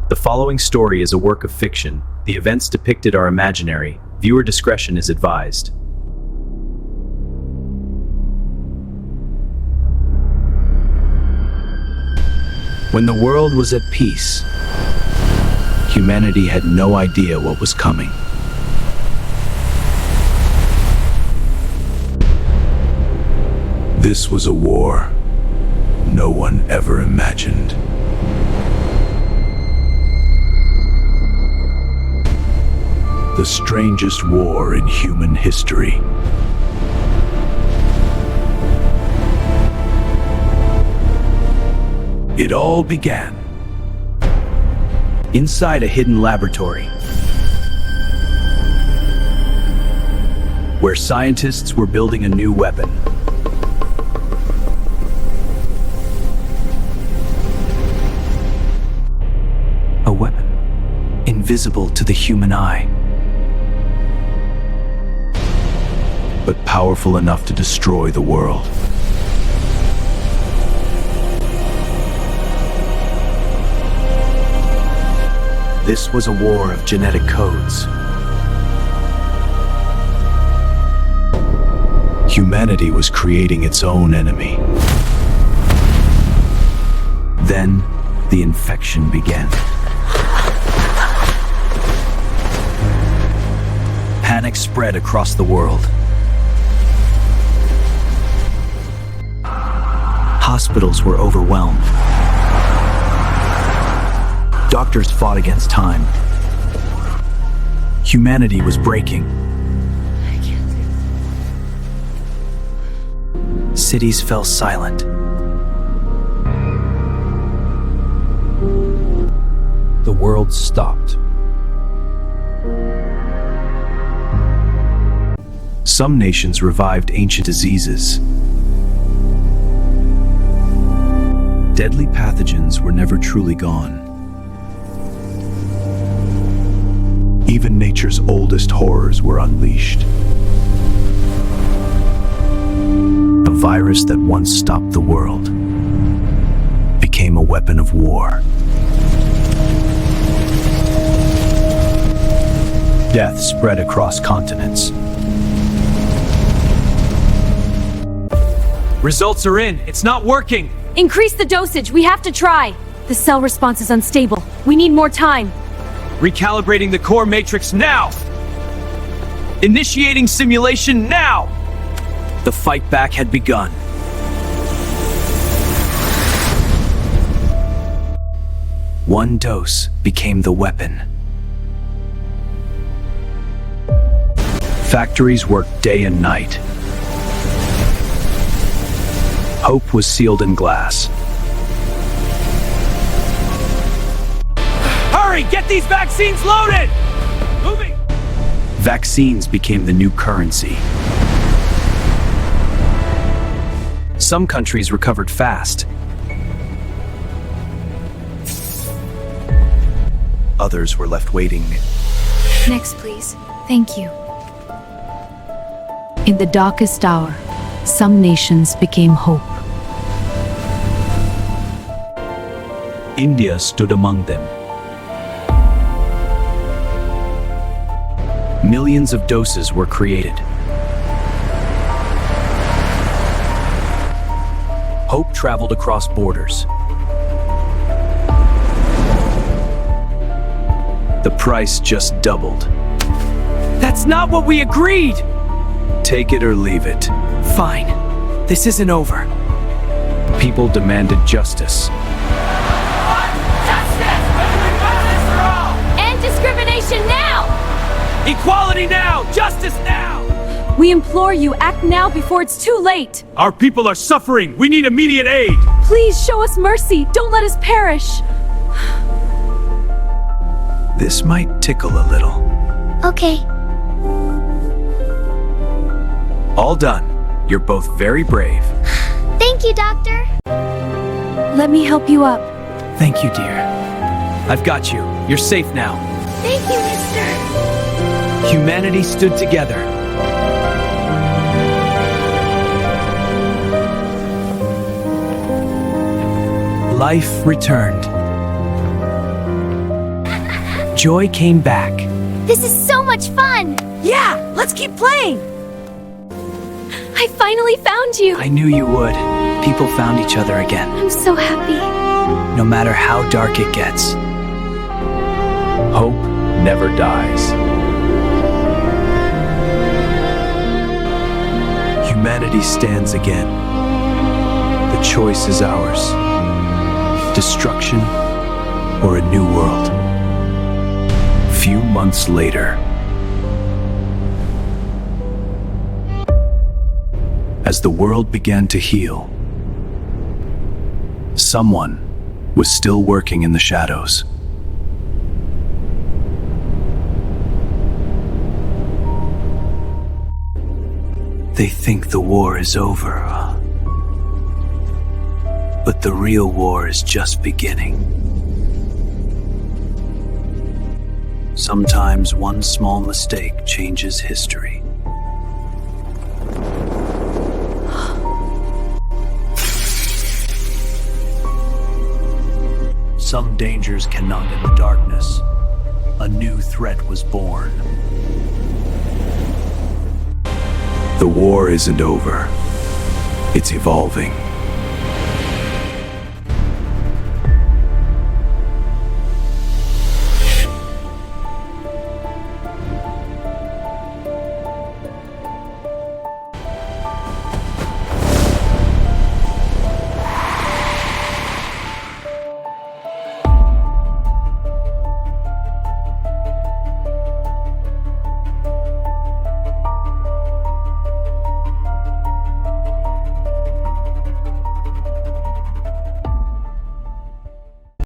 The following story is a work of fiction. The events depicted are imaginary. Viewer discretion is advised. When the world was at peace, humanity had no idea what was coming. This was a war no one ever imagined. The strangest war in human history. It all began inside a hidden laboratory, where scientists were building a new weapon. A weapon invisible to the human eye, but powerful enough to destroy the world. This was a war of genetic codes. Humanity was creating its own enemy. Then, the infection began. Panic spread across the world. Hospitals were overwhelmed. Doctors fought against time. Humanity was breaking. Cities fell silent. The world stopped. Some nations revived ancient diseases. Deadly pathogens were never truly gone. Even nature's oldest horrors were unleashed. A virus that once stopped the world became a weapon of war. Death spread across continents. Results are in. It's not working. Increase the dosage. We have to try. The cell response is unstable. We need more time. Recalibrating the core matrix now! Initiating simulation now! The fight back had begun. One dose became the weapon. Factories worked day and night. Hope was sealed in glass. Hurry! Get these vaccines loaded! Moving! Vaccines became the new currency. Some countries recovered fast. Others were left waiting. Next, please. Thank you. In the darkest hour, some nations became hope. India stood among them. Millions of doses were created. Hope traveled across borders. The price just doubled. That's not what we agreed! Take it or leave it. Fine. This isn't over. People demanded justice. End discrimination now! Equality now! Justice now! We implore you, act now before it's too late. Our people are suffering. We need immediate aid. Please show us mercy. Don't let us perish. This might tickle a little. Okay. All done. You're both very brave. Thank you, Doctor. Let me help you up. Thank you, dear. I've got you. You're safe now. Thank you, Mister. Humanity stood together. Life returned. Joy came back. This is so much fun! Yeah, let's keep playing! I finally found you! I knew you would. People found each other again. I'm so happy. No matter how dark it gets. Hope never dies. Humanity stands again. The choice is ours. Destruction or a new world. Few months later, as the world began to heal, someone was still working in the shadows. They think the war is over, but the real war is just beginning. Sometimes one small mistake changes history. Some dangers cannot end the darkness. A new threat was born. The war isn't over. It's evolving.